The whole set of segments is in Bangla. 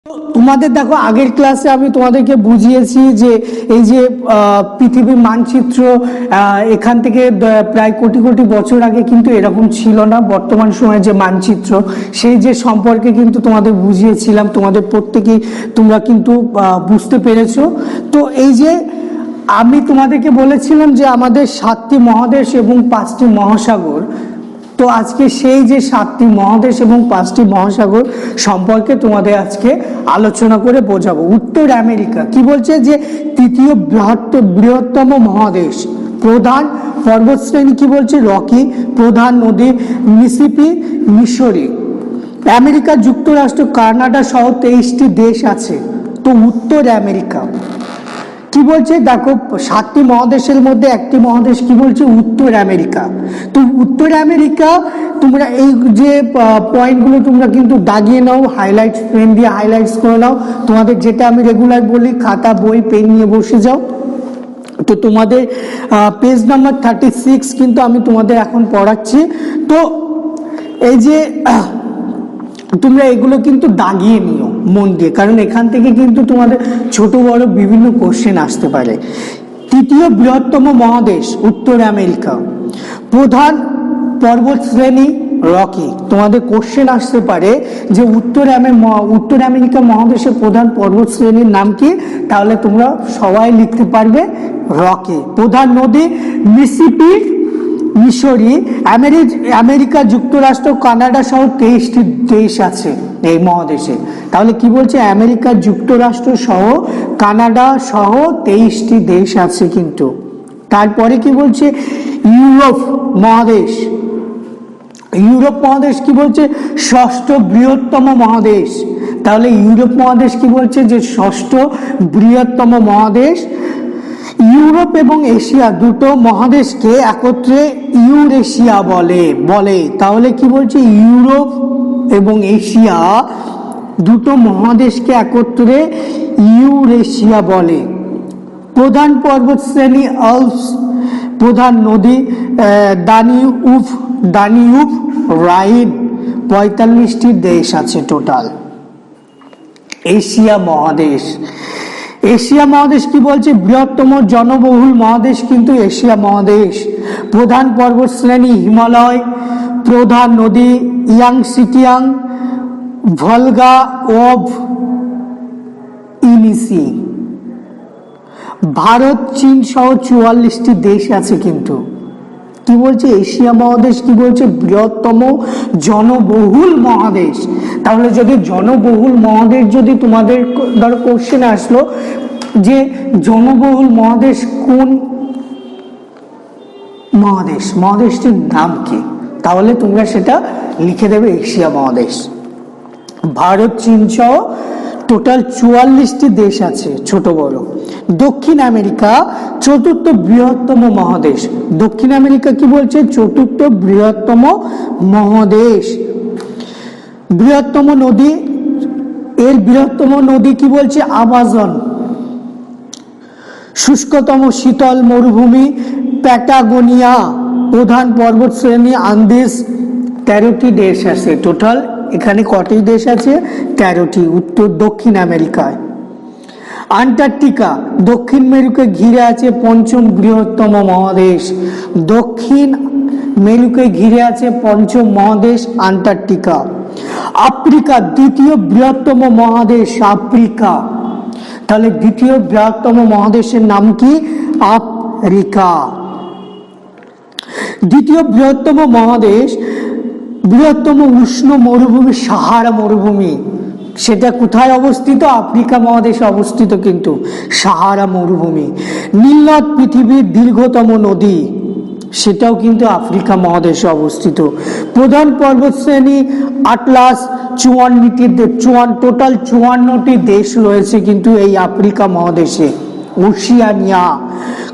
তোমাদের দেখো আগের ক্লাসে আমি তোমাদেরকে বুঝিয়েছি যে এই যে পৃথিবীর মানচিত্র এখান থেকে প্রায় কোটি কোটি বছর আগে কিন্তু এরকম ছিল না। বর্তমান সময়ে যে মানচিত্র সেই যে সম্পর্কে কিন্তু তোমাদের বুঝিয়েছিলাম, তোমাদের প্রত্যেকেই তোমরা কিন্তু বুঝতে পেরেছো। তো এই যে আমি তোমাদেরকে বলেছিলাম যে আমাদের 7টি মহাদেশ এবং 5টি মহাসাগর, তো আজকে সেই যে 7টি মহাদেশ এবং 5টি মহাসাগর সম্পর্কে তোমাদের আজকে আলোচনা করে বোঝাবো। উত্তর আমেরিকা কি বলছে যে তৃতীয় বৃহত্তম মহাদেশ, প্রধান পর্বতশ্রেণী কি বলছে রকি, প্রধান নদী মিসিসিপি, মিসৌরি। আমেরিকা যুক্তরাষ্ট্র, কানাডা সহ 23টি দেশ আছে। তো উত্তর আমেরিকা কি বলছে দেখো, 7টি মহাদেশের মধ্যে একটি মহাদেশ কি বলছে উত্তর আমেরিকা। তো উত্তর আমেরিকা তোমরা এই যে পয়েন্টগুলো তোমরা কিন্তু দাগিয়ে নাও, হাইলাইটস পেন দিয়ে হাইলাইটস করে নাও। তোমাদের যেটা আমি রেগুলার বলি, খাতা বই পেন নিয়ে বসে যাও। তো তোমাদের পেজ নাম্বার 36 কিন্তু আমি তোমাদের এখন পড়াচ্ছি। তো এই যে তোমরা এগুলো কিন্তু দাগিয়ে নিও মন দিয়ে, কারণ এখান থেকে কিন্তু তোমাদের ছোট বড় বিভিন্ন কোশ্চেন আসতে পারে। তৃতীয় বৃহত্তম মহাদেশ উত্তর আমেরিকা, প্রধান পর্বত শ্রেণী রকি। তোমাদের কোশ্চেন আসতে পারে যে উত্তর আমেরিকা মহাদেশের প্রধান পর্বত শ্রেণীর নাম কি, তাহলে তোমরা সবাই লিখতে পারবে রকি। প্রধান নদী মিসিসিপি, মিসৌরি। আমেরিকা যুক্তরাষ্ট্র, কানাডা সহ 23টি দেশ আছে এই মহাদেশে। তাহলে কি বলছে আমেরিকা যুক্তরাষ্ট্র সহ কানাডা সহ 23টি দেশ আছে কিন্তু। তারপরে কি বলছে ইউরোপ মহাদেশ। ইউরোপ মহাদেশ কি বলছে ষষ্ঠ বৃহত্তম মহাদেশ। তাহলে ইউরোপ মহাদেশ কি বলছে যে ষষ্ঠ বৃহত্তম মহাদেশ। ইউরোপ এবং এশিয়া দুটো মহাদেশকে একত্রে ইউরেশিয়া বলে। তাহলে কি বলছে ইউরোপ এবং এশিয়া দুটো মহাদেশকে একত্রে ইউরেশিয়া বলে। প্রধান পর্বত শ্রেণী আল্পস, প্রধান নদী দানিউব, রাইন। 45টি দেশ আছে টোটাল। এশিয়া মহাদেশ, এশিয়া মহাদেশ কি বলছে বৃহত্তম জনবহুল মহাদেশ কিন্তু এশিয়া মহাদেশ। প্রধান পর্বত শ্রেণী হিমালয়, প্রধান নদী ইয়াংসিকিয়াং, ভলগা ওভ, ইনিসি। ভারত, চীন সহ 44টি দেশ আছে কিন্তু। কি বলছে এশিয়া মহাদেশ কি বলছে বৃহত্তম জনবহুল মহাদেশ। তাহলে যদি জনবহুল মহাদেশ যদি তোমাদের ধরো কোশ্চেন আসলো যে জনবহুল মহাদেশ কোন মহাদেশ, মহাদেশটির নাম কি, তাহলে তোমরা সেটা লিখে দেবে এশিয়া মহাদেশ। ভারত, চীন সহ টোটাল 44টি দেশ আছে ছোট বড়। দক্ষিণ আমেরিকা চতুর্থ বৃহত্তম মহাদেশ। দক্ষিণ আমেরিকা কি বলছে চতুর্থ বৃহত্তম মহাদেশ। বৃহত্তম নদী, এর বৃহত্তম নদী কি বলছে আমাজন। শুষ্কতম শীতল মরুভূমি প্যাটাগোনিয়া। প্রধান পর্বত শ্রেণী আন্দিজ। 13টি দেশ আছে টোটাল। এখানে কটি দেশ আছে 13টি উত্তর দক্ষিণ আমেরিকায়। আন্টার্কটিকা দক্ষিণ মেরুকে ঘিরে আছে 5ম বৃহত্তম মহাদেশ। দক্ষিণ মেরুকে ঘিরে আছে 5ম মহাদেশ আন্টার্কটিকা। আফ্রিকা দ্বিতীয় বৃহত্তম মহাদেশ আফ্রিকা। তাহলে দ্বিতীয় বৃহত্তম মহাদেশের নাম কি আফ্রিকা। দ্বিতীয় বৃহত্তম মহাদেশ, বৃহত্তম উষ্ণ মরুভূমি সাহারা মরুভূমি। সেটা কোথায় অবস্থিত আফ্রিকা মহাদেশে অবস্থিত কিন্তু সাহারা মরুভূমি। নীলনদ পৃথিবীর দীর্ঘতম নদী, সেটাও কিন্তু আফ্রিকা মহাদেশে অবস্থিত। প্রধান পর্বত শ্রেণী আটলাস। 54টি দেশ রয়েছে কিন্তু এই আফ্রিকা মহাদেশে। ওশিয়ানিয়া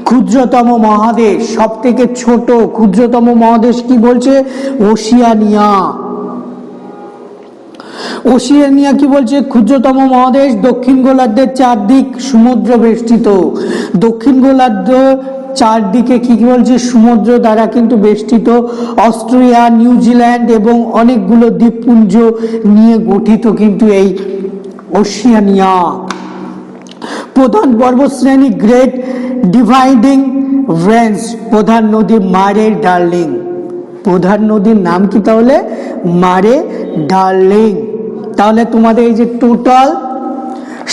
ক্ষুদ্রতম মহাদেশ, সব থেকে ছোট ক্ষুদ্রতম মহাদেশ কি বলছে ওশিয়ানিয়া। ওশিয়ানিয়া কি বলছে ক্ষুদ্রতম মহাদেশ। দক্ষিণ গোলার্ধের চারদিক সমুদ্র বেষ্টিত। দক্ষিণ গোলার্ধ চারদিকে কি বলছে সমুদ্র দ্বারা কিন্তু বেষ্টিত। অস্ট্রেলিয়া, নিউজিল্যান্ড এবং অনেকগুলো দ্বীপপুঞ্জ নিয়ে গঠিত কিন্তু এই ওশিয়ানিয়া। প্রধান পর্বতশ্রেণী গ্রেট ডিভাইডিং রেঞ্জ, প্রধান নদী মারে ডার্লিং। প্রধান নদীর নাম কি তাহলে? মারে ডার্লিং। তাহলে তোমাদের এই যে টোটাল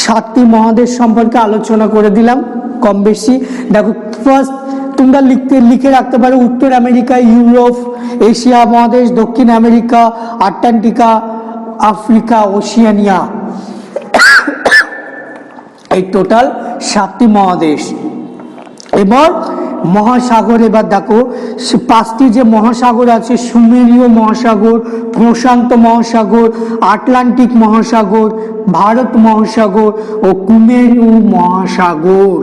7টি মহাদেশ সম্পর্কে আলোচনা করে দিলাম কম বেশি। দেখো ফার্স্ট তোমরা লিখে রাখতে পারো উত্তর আমেরিকা, ইউরোপ, এশিয়া মহাদেশ, দক্ষিণ আমেরিকা, আটলান্টিকা, আফ্রিকা, ওশিয়ানিয়া, এই টোটাল 7টি মহাদেশ। এবার মহাসাগর, এবার দেখো 5টি যে মহাসাগর আছে, সুমেরীয় মহাসাগর, প্রশান্ত মহাসাগর, আটলান্টিক মহাসাগর, ভারত মহাসাগর ও কুমেরু মহাসাগর।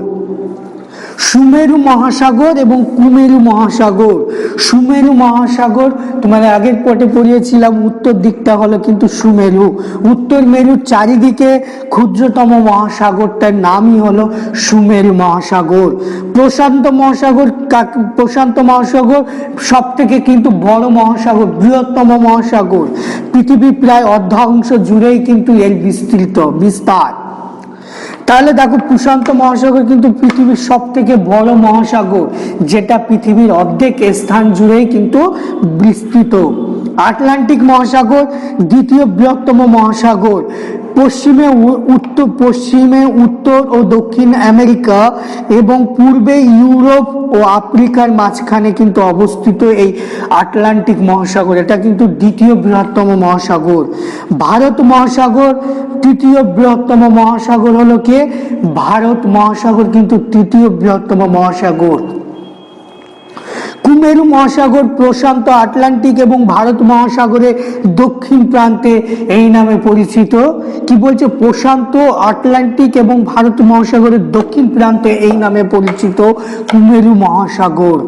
সুমেরু মহাসাগর এবং কুমেরু মহাসাগর। সুমেরু মহাসাগর তোমাদের আগের পটে পড়িয়েছিলাম, উত্তর দিকটা হলো কিন্তু সুমেরু। উত্তর মেরুর চারিদিকে ক্ষুদ্রতম মহাসাগরটার নামই হলো সুমেরু মহাসাগর। প্রশান্ত মহাসাগর, প্রশান্ত মহাসাগর সব থেকে কিন্তু বড় মহাসাগর, বৃহত্তম মহাসাগর। পৃথিবীর প্রায় অর্ধাংশ জুড়েই কিন্তু এর বিস্তার। তাহলে দেখো প্রশান্ত মহাসাগর কিন্তু পৃথিবীর সব থেকে বড় মহাসাগর, যেটা পৃথিবীর অর্ধেক স্থান জুড়েই কিন্তু বিস্তৃত। আটলান্টিক মহাসাগর দ্বিতীয় বৃহত্তম মহাসাগর। পশ্চিমে উত্তর ও দক্ষিণ আমেরিকা এবং পূর্বে ইউরোপ ও আফ্রিকার মাঝখানে কিন্তু অবস্থিত এই আটলান্টিক মহাসাগর। এটা কিন্তু দ্বিতীয় বৃহত্তম মহাসাগর। ভারত মহাসাগর তৃতীয় বৃহত্তম মহাসাগর হলো কি? ভারত মহাসাগর কিন্তু তৃতীয় বৃহত্তম মহাসাগর। কুমেরু মহাসাগর প্রশান্ত, আটলান্টিক এবং ভারত মহাসাগরের দক্ষিণ প্রান্তে এই নামে পরিচিত। কি বলছে? প্রশান্ত, আটলান্টিক এবং ভারত মহাসাগরের দক্ষিণ প্রান্তে এই নামে পরিচিত কুমেরু মহাসাগর।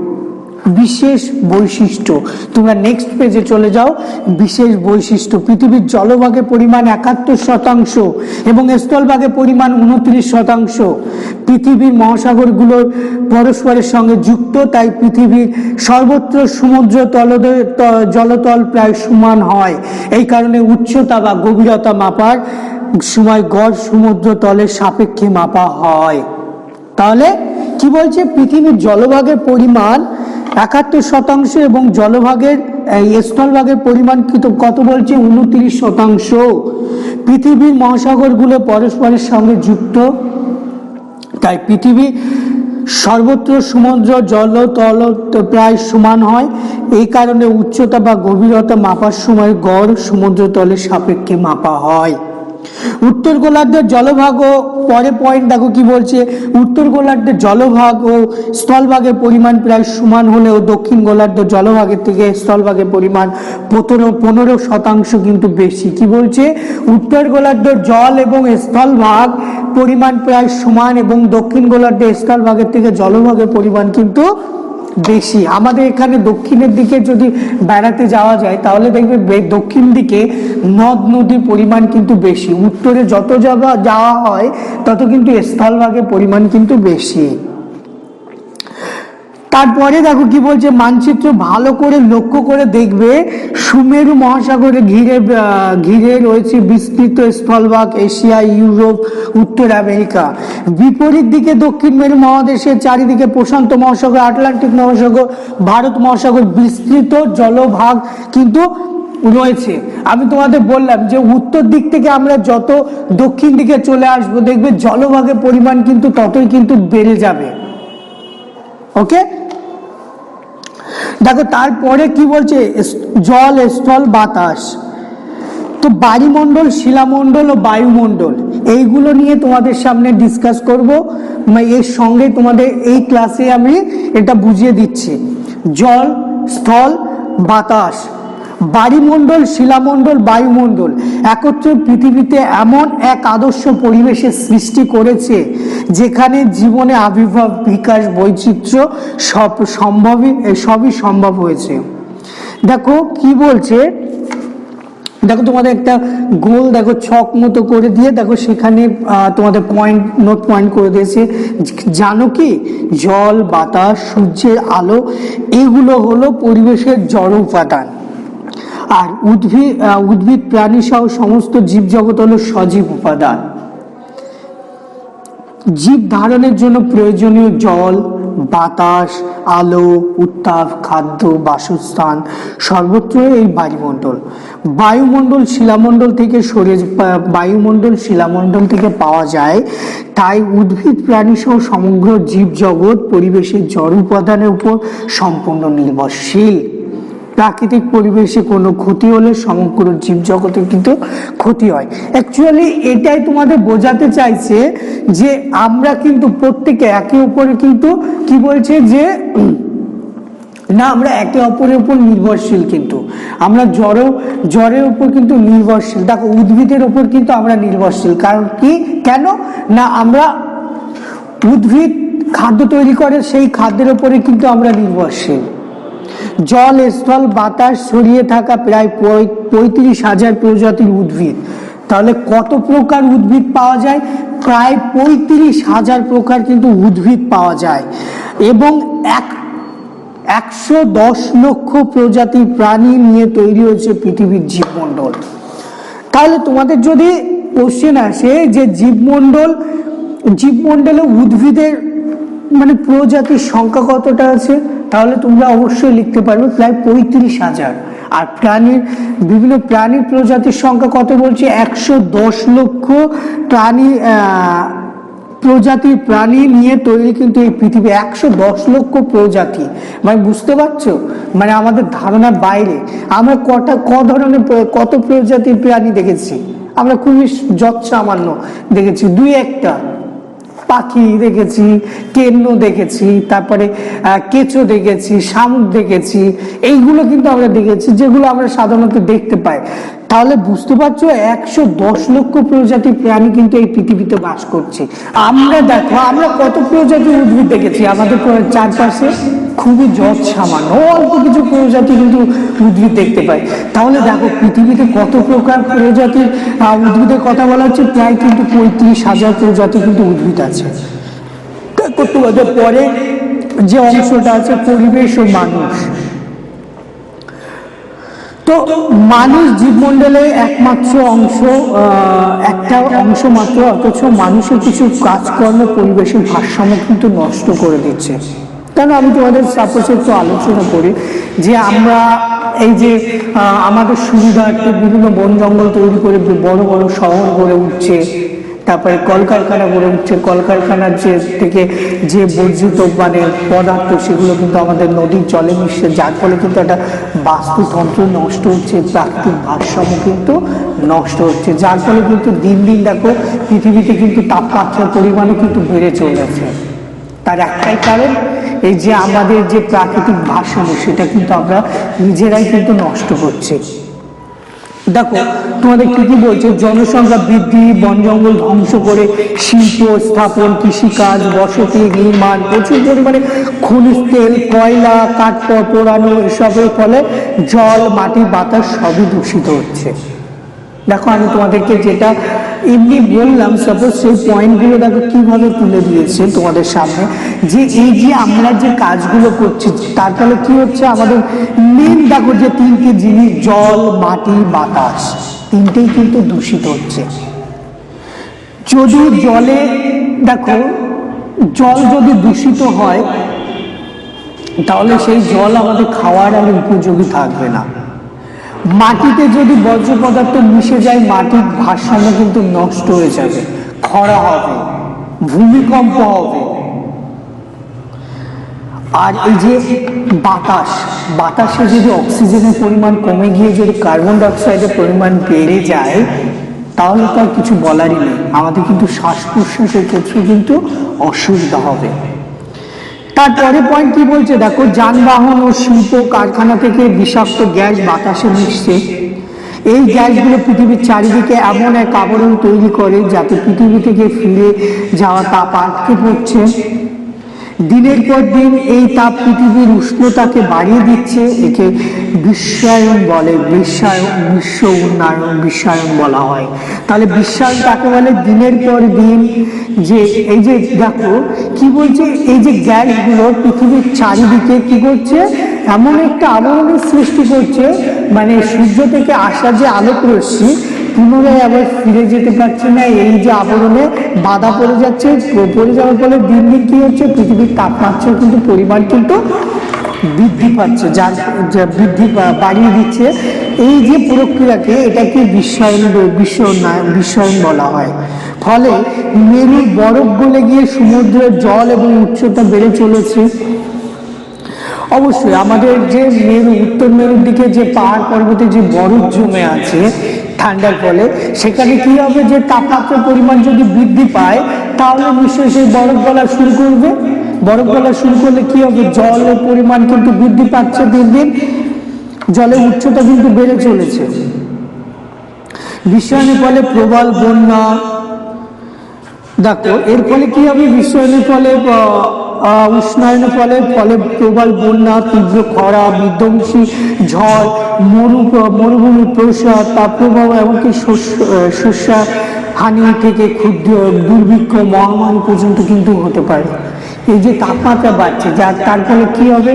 বিশেষ বৈশিষ্ট্য, তোমরা নেক্সট পেজে চলে যাও। বিশেষ বৈশিষ্ট্য, পৃথিবীর জলভাগের পরিমাণ 71% এবং স্থলভাগের পরিমাণ 29%। পৃথিবীর মহাসাগরগুলোর পরস্পরের সঙ্গে যুক্ত, তাই পৃথিবীর সর্বত্র সমুদ্র জলতল প্রায় সমান হয়। এই কারণে উচ্চতা বা গভীরতা মাপার সময় গড় সমুদ্র তলের সাপেক্ষে মাপা হয়। তাহলে কি বলছে? পৃথিবীর জলভাগের পরিমাণ 71% এবং জলভাগের স্থলভাগের পরিমাণ কত বলছে? 29%। পৃথিবীর মহাসাগরগুলো পরস্পরের সঙ্গে যুক্ত, তাই পৃথিবী সর্বত্র সমুদ্র জলতল প্রায় সমান হয়। এই কারণে উচ্চতা বা গভীরতা মাপার সময় গড় সমুদ্রতলের সাপেক্ষে মাপা হয়। উত্তর গোলার্ধের জলভাগ ও পরে পয়েন্ট দেখো কি বলছে? উত্তর গোলার্ধের জলভাগ ও স্থলভাগের পরিমাণ প্রায় সমান হলেও দক্ষিণ গোলার্ধের জলভাগের থেকে স্থলভাগের পরিমাণ 15% কিন্তু বেশি। কি বলছে? উত্তর গোলার্ধের জল এবং স্থলভাগ পরিমাণ প্রায় সমান এবং দক্ষিণ গোলার্ধের স্থলভাগের থেকে জলভাগের পরিমাণ কিন্তু বেশি। আমাদের এখানে দক্ষিণের দিকে যদি বেড়াতে যাওয়া যায় তাহলে দেখবে দক্ষিণ দিকে নদ নদীর পরিমাণ কিন্তু বেশি। উত্তরে যত যাওয়া হয় তত কিন্তু স্থলভাগের পরিমাণ কিন্তু বেশি। তারপরে দেখো কি বলছে? মানচিত্র ভালো করে লক্ষ্য করে দেখবে সুমেরু মহাসাগরে ঘিরে রয়েছে বিস্তৃত স্থলভাগ, এশিয়া, ইউরোপ, উত্তর আমেরিকা। বিপরীত দিকে দক্ষিণ মেরু মহাদেশের চারিদিকে প্রশান্ত মহাসাগর, আটলান্টিক মহাসাগর, ভারত মহাসাগর বিস্তৃত জলভাগ কিন্তু রয়েছে। আমি তোমাদের বললাম যে উত্তর দিক থেকে আমরা যত দক্ষিণ দিকে চলে আসবো দেখবে জলভাগের পরিমাণ কিন্তু ততই কিন্তু বেড়ে যাবে। ওকে, দেখো তারপরে কি বলছে? জল, স্থল, বাতাস। তো বায়ুমণ্ডল, শিলামণ্ডল ও বায়ুমণ্ডল এইগুলো নিয়ে তোমাদের সামনে ডিসকাস করব। এর সঙ্গে তোমাদের এই ক্লাসে আমি এটা বুঝিয়ে দিচ্ছি। জল, স্থল, বাতাস, বায়ুমণ্ডল, শিলামণ্ডল, বায়ুমণ্ডল একত্রে পৃথিবীতে এমন এক আদর্শ পরিবেশের সৃষ্টি করেছে যেখানে জীবনে আবির্ভাব, বিকাশ, বৈচিত্র্য সবই সম্ভব হয়েছে। দেখো কি বলছে? দেখো তোমাদের একটা গোল দেখো ছক মতো করে দিয়ে দেখো সেখানে তোমাদের নোট পয়েন্ট করে দিয়েছে। জানো কি? জল, বাতাস, সূর্যের আলো এগুলো হলো পরিবেশের জড় উপাদান। আর উদ্ভিদ প্রাণী সহ সমস্ত জীবজগৎ হলো সজীব উপাদান। জীব ধারণের জন্য প্রয়োজনীয় জল, বাতাস, আলো, উত্তাপ, খাদ্য, বাসস্থান সর্বত্র এই বায়ুমণ্ডল শিলামণ্ডল থেকে পাওয়া যায়। তাই উদ্ভিদ প্রাণী সহ সমগ্র জীবজগৎ পরিবেশের জড় উপাদানের উপর সম্পূর্ণ নির্ভরশীল। প্রাকৃতিক পরিবেশে কোনো ক্ষতি হলে সমগ্র জীবজগতের কিন্তু ক্ষতি হয়। অ্যাকচুয়ালি এটাই তোমাদের বোঝাতে চাইছে যে আমরা কিন্তু প্রত্যেকে একে অপরে কিন্তু কি বলছে যে না, আমরা একে অপরের উপর নির্ভরশীল, কিন্তু আমরা জ্বরের উপর কিন্তু নির্ভরশীল। দেখো উদ্ভিদের উপর কিন্তু আমরা নির্ভরশীল, কারণ কি কেন না আমরা উদ্ভিদ খাদ্য তৈরি করে, সেই খাদ্যের উপরে কিন্তু আমরা নির্ভরশীল। জল, স্থল, বাতাস ছড়িয়ে থাকা প্রায় 35,000 প্রজাতির উদ্ভিদ। তাহলে কত প্রকার উদ্ভিদ পাওয়া যায়? প্রায় 35,000 প্রকার কিন্তু উদ্ভিদ পাওয়া যায় এবং 110 লক্ষ প্রজাতির প্রাণী নিয়ে তৈরি হয়েছে পৃথিবীর জীবমণ্ডল। তাহলে তোমাদের যদি কোশ্চেন আসে যে জীবমণ্ডলে উদ্ভিদের মানে প্রজাতির সংখ্যা কতটা আছে, তাহলে তোমরা অবশ্যই লিখতে পারবে প্রায় 35,000। আর বিভিন্ন প্রাণীর প্রজাতির সংখ্যা কত বলছে? 110 লক্ষ প্রজাতির প্রাণী নিয়ে তৈরি কিন্তু এই পৃথিবী। 110 লক্ষ প্রজাতি, মানে বুঝতে পারছো, মানে আমাদের ধারণার বাইরে। আমরা কত প্রজাতির প্রাণী দেখেছি? আমরা খুবই যৎসামান্য দেখেছি, দুই একটা পাখি দেখেছি, কেন্ন দেখেছি, তারপরে কেঁচো দেখেছি, শামুক দেখেছি, এইগুলো কিন্তু আমরা দেখেছি যেগুলো আমরা সাধারণত দেখতে পাই। তাহলে বুঝতে পারছো 110 লক্ষ প্রজাতির প্রাণী কিন্তু এই পৃথিবীতে বাস করছে। আমরা কত প্রজাতির উদ্ভিদ দেখেছি আমাদের চারপাশে? খুবই যৎসামান্য, অল্প কিছু প্রজাতি কিন্তু উদ্ভিদ দেখতে পাই। তাহলে দেখো পৃথিবীতে কত প্রকার প্রজাতির উদ্ভিদের কথা বলা হচ্ছে, প্রায় কিন্তু 35,000 প্রজাতি কিন্তু উদ্ভিদ আছে। তোমাদের পরে যে অংশটা আছে পরিবেশ ও মানুষ। তো মানুষ জীবমণ্ডলে একটা অংশ মাত্র, অথচ মানুষের কিছু কাজকর্ম পরিবেশের ভারসাম্য কিন্তু নষ্ট করে দিচ্ছে। কেন আমি তোমাদের সাপোজ একটু আলোচনা করি যে আমরা এই যে আমাদের সুবিধার্থে বিভিন্ন বন জঙ্গল তৈরি করে বড় বড় শহর গড়ে উঠছে, তারপরে কলকারখানা গড়ে উঠছে। কলকারখানার থেকে যে বর্জিত মানে পদার্থ সেগুলো কিন্তু আমাদের নদীর জলে মিশছে, যার ফলে কিন্তু একটা বাস্তুতন্ত্র নষ্ট হচ্ছে, প্রাকৃতিক ভারসাম্য কিন্তু নষ্ট হচ্ছে, যার ফলে কিন্তু দিন দিন দেখো পৃথিবীতে কিন্তু তাপমাত্রার পরিমাণও কিন্তু বেড়ে চলেছে। তার একটাই কারণ এই যে আমাদের যে প্রাকৃতিক ভারসাম্য সেটা কিন্তু আমরা নিজেরাই কিন্তু নষ্ট করছি। দেখো তোমাদের কি বলছে, জনসংখ্যা বৃদ্ধি, বন জঙ্গল ধ্বংস করে শিল্প স্থাপন, কৃষিকাজ, বসতি নির্মাণ, প্রচুর পরিমাণে খনিজ তেল, কয়লা, কাঠ পোড়ানো, এসবের ফলে জল, মাটি, বাতাস সবই দূষিত হচ্ছে। দেখো আমি তোমাদেরকে যেটা এমনি বললাম, সাপোজ সেই পয়েন্টগুলো দেখো কিভাবে তুলে দিয়েছে তোমাদের সামনে, যে এই যে আমরা যে কাজগুলো করছি তার ফলে কি হচ্ছে, আমাদের মেন দেখো যে তিনটে জিনিস, জল, মাটি, বাতাস, তিনটেই কিন্তু দূষিত হচ্ছে। যদি জলে দেখো জল যদি দূষিত হয় তাহলে সেই জল আমাদের খাওয়ার আর উপযোগী থাকবে না। মাটিতে যদি বর্জ্য পদার্থ মিশে যায় মাটির ভারসাম্য কিন্তু নষ্ট হয়ে যাবে, খরা হবে, ভূমিকম্প হবে। আর এই যে বাতাসে যদি অক্সিজেনের পরিমাণ কমে গিয়ে যদি কার্বন ডাইঅক্সাইডের পরিমাণ বেড়ে যায় তাহলে তো আর কিছু বলারই নেই, আমাদের কিন্তু শ্বাস প্রশ্বাসের ক্ষেত্রে কিন্তু অসুবিধা হবে। তারপরে পয়েন্ট কি বলছে দেখো, যানবাহন ও শিল্প কারখানা থেকে বিষাক্ত গ্যাস বাতাসে মিশছে। এই গ্যাসগুলো পৃথিবীর চারিদিকে এমন এক আবরণ তৈরি করে যাতে পৃথিবী থেকে ফিরে যাওয়া তাপ আটকে পড়ছে, দিনের পর দিন এই তাপ পৃথিবীর উষ্ণতাকে বাড়িয়ে দিচ্ছে, একে বিশ্বায়ন বলে, বিশ্ব উন্নয়ন বিশ্বায়ন বলা হয়। তাহলে বিশ্বায়ন কাকে বলে? দিনের পর দিন যে এই যে দেখো কি বলছে, এই যে গ্যাসগুলো পৃথিবীর চারিদিকে কি করছে, এমন একটা আবরণের সৃষ্টি করছে, মানে সূর্য থেকে আসা যে আলোক রশ্মি পুনরায় আবার ফিরে যেতে পারছে না, এই যে আবরণে বাধা পড়ে যাচ্ছে, পড়ে যাওয়ার ফলে দিন দিন কি হচ্ছে, পৃথিবীর তাপমাত্রা কিন্তু পরিমাণ কিন্তু বৃদ্ধি পাচ্ছে, যার বৃদ্ধি বাড়িয়ে দিচ্ছে। এই যে প্রক্রিয়াকে এটাকে বিশ্বায়ন বলা হয়। ফলে মেরুর বরফ গলে গিয়ে সমুদ্রের জল এবং উচ্চতা বেড়ে চলেছে। অবশ্যই আমাদের যে উত্তর মেরুর দিকে যে পাহাড় পর্বতে যে বরফ জমে আছে ঠান্ডার ফলে, সেখানে কি হবে, যে তাপমাত্রার পরিমাণ যদি বৃদ্ধি পায় তাহলে নিশ্চয়ই সেই বরফ গলা শুরু করবে। বরফ গলা শুরু করলে কি হবে, জলের পরিমাণ কিন্তু বৃদ্ধি পাচ্ছে, দিন দিন জলের উচ্চতা কিন্তু বেড়ে চলেছে। বিশ্বায়নের ফলে প্রবল বন্যা, দেখো এর ফলে কি হবে, বিশ্বায়নের ফলে উষ্ণায়নের ফলে প্রবল বন্যা, তীব্র খরা, বিধ্বংসী ঝড়, মরুভূমি প্রসার, তাপপ্রবাহ, এমনকি শস্য হানি থেকে ক্ষুদ্র দুর্ভিক্ষ, মহামারী পর্যন্ত কিন্তু হতে পারে। এই যে তাপমাত্রা বাড়ছে, তার ফলে কি হবে,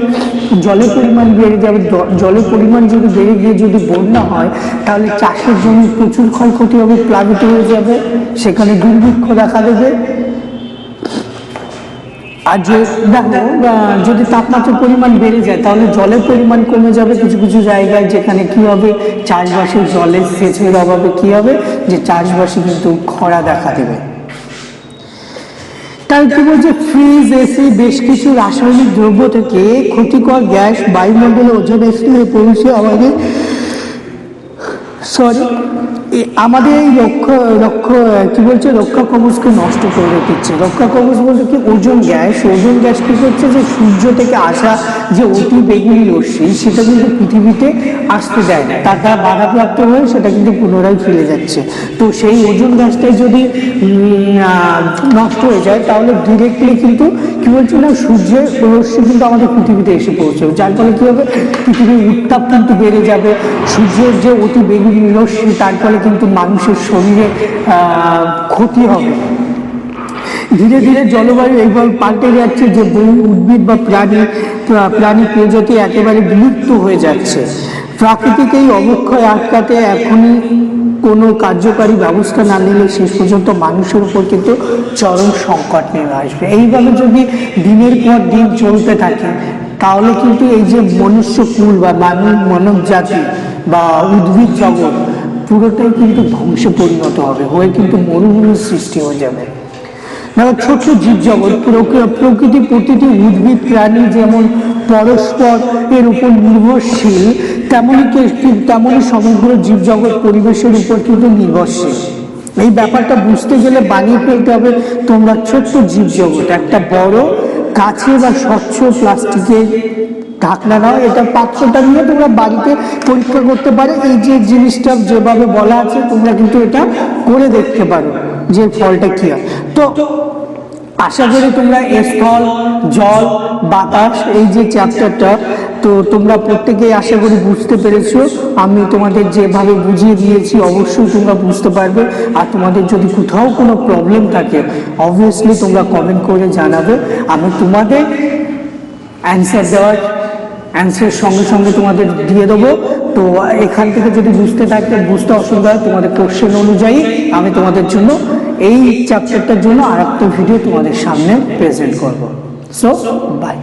জলের পরিমাণ বেড়ে যাবে। জলের পরিমাণ যদি বেড়ে গিয়ে যদি বন্যা হয় তাহলে চাষের জমি প্রচুর ক্ষয়ক্ষতি হবে, প্লাবিত হয়ে যাবে, সেখানে দুর্ভিক্ষ দেখা দেবে। আর দেখো যদি তাপমাত্রার পরিমাণ বেড়ে যায় তাহলে জলের পরিমাণ কমে যাবে কিছু কিছু জায়গায়, যেখানে কি হবে, চাষবাসের জলের সেচের অভাবে কি হবে, যে চাষবাসী কিন্তু খরা দেখা দেবে। তাই কি বলছে, ফ্রিজ, এসি, বেশ কিছু রাসায়নিক দ্রব্য থেকে ক্ষতিকর গ্যাস বায়ুমণ্ডলে ওজোন স্তরে পৌঁছে আমাদের এই রক্ষা কবচকে নষ্ট করে দিচ্ছে। রক্ষা কবচ বলতে কি, ওজোন গ্যাস কি করছে, যে সূর্য থেকে আসা যে অতি বেগুনি রশ্মি সেটা কিন্তু পৃথিবীতে আসতে দেয় না, তার দ্বারা বাধাপ্রাপ্ত হয়ে সেটা কিন্তু পুনরায় ফিরে যাচ্ছে। তো সেই ওজোন গ্যাসটাই যদি নষ্ট হয়ে যায় তাহলে ডিরেক্টলি কিন্তু কি বলছে না, সূর্যের রশ্মি কিন্তু আমাদের পৃথিবীতে এসে পৌঁছবে, যার ফলে কি হবে, পৃথিবীর উত্তাপ কিন্তু বেড়ে যাবে। সূর্যের যে অতি বেগুনি রশ্মি তার ফলে কিন্তু মানুষের শরীরে ক্ষতি হবে। ধীরে ধীরে জলবায়ু এইভাবে পাল্টে যাচ্ছে যে বহু উদ্ভিদ বা প্রাণী প্রজাতি একেবারে বিলুপ্ত হয়ে যাচ্ছে। প্রাকৃতিক এই অবক্ষয় আটকাতে এখনই কোনো কার্যকারী ব্যবস্থা না নিলে শেষ পর্যন্ত মানুষের উপর কিন্তু চরম সংকট নেমে আসবে। এইভাবে যদি দিনের পর দিন চলতে থাকে তাহলে কিন্তু এই যে মনুষ্যকুল বা মানব জাতি বা উদ্ভিদ জগৎ পুরোটাই কিন্তু ধ্বংসে পরিণত হয়ে কিন্তু মরুভূমির সৃষ্টি হয়ে যাবে। ছোট্ট জীবজগৎ, প্রকৃতি, প্রতিটি উদ্ভিদ প্রাণী যেমন পরস্পর এর উপর নির্ভরশীল, তেমনি সমগ্র জীবজগৎ পরিবেশের উপর কিন্তু নির্ভরশীল। এই ব্যাপারটা বুঝতে গেলে বানিয়ে ফেলতে হবে তোমরা ছোট্ট জীবজগৎ একটা বড় কাছে বা স্বচ্ছ প্লাস্টিকের ঢাকনা নাও, এটা পাত্রটা নিয়ে তোমরা বাড়িতে পরীক্ষা করতে পারো। এই যে জিনিসটা যেভাবে বলা আছে তোমরা কিন্তু এটা করে দেখতে পারো যে ফলটা কি হয়। তো আশা করি তোমরা স্থল, জল, বাতাস এই যে চ্যাপ্টারটা তো তোমরা প্রত্যেকেই আশা করি বুঝতে পেরেছো। আমি তোমাদের যেভাবে বুঝিয়ে দিয়েছি অবশ্যই তোমরা বুঝতে পারবে। আর তোমাদের যদি কোথাও কোনো প্রবলেম থাকে অবভিয়াসলি তোমরা কমেন্ট করে জানাবে, আমি তোমাদের অ্যান্সার সঙ্গে সঙ্গে তোমাদের দিয়ে দেবো। তো এখান থেকে যদি বুঝতে অসুবিধা হয় তোমাদের কোশ্চেন অনুযায়ী আমি তোমাদের জন্য এই চ্যাপ্টারটার জন্য আরেকটা ভিডিও তোমাদের সামনে প্রেজেন্ট করব। So by.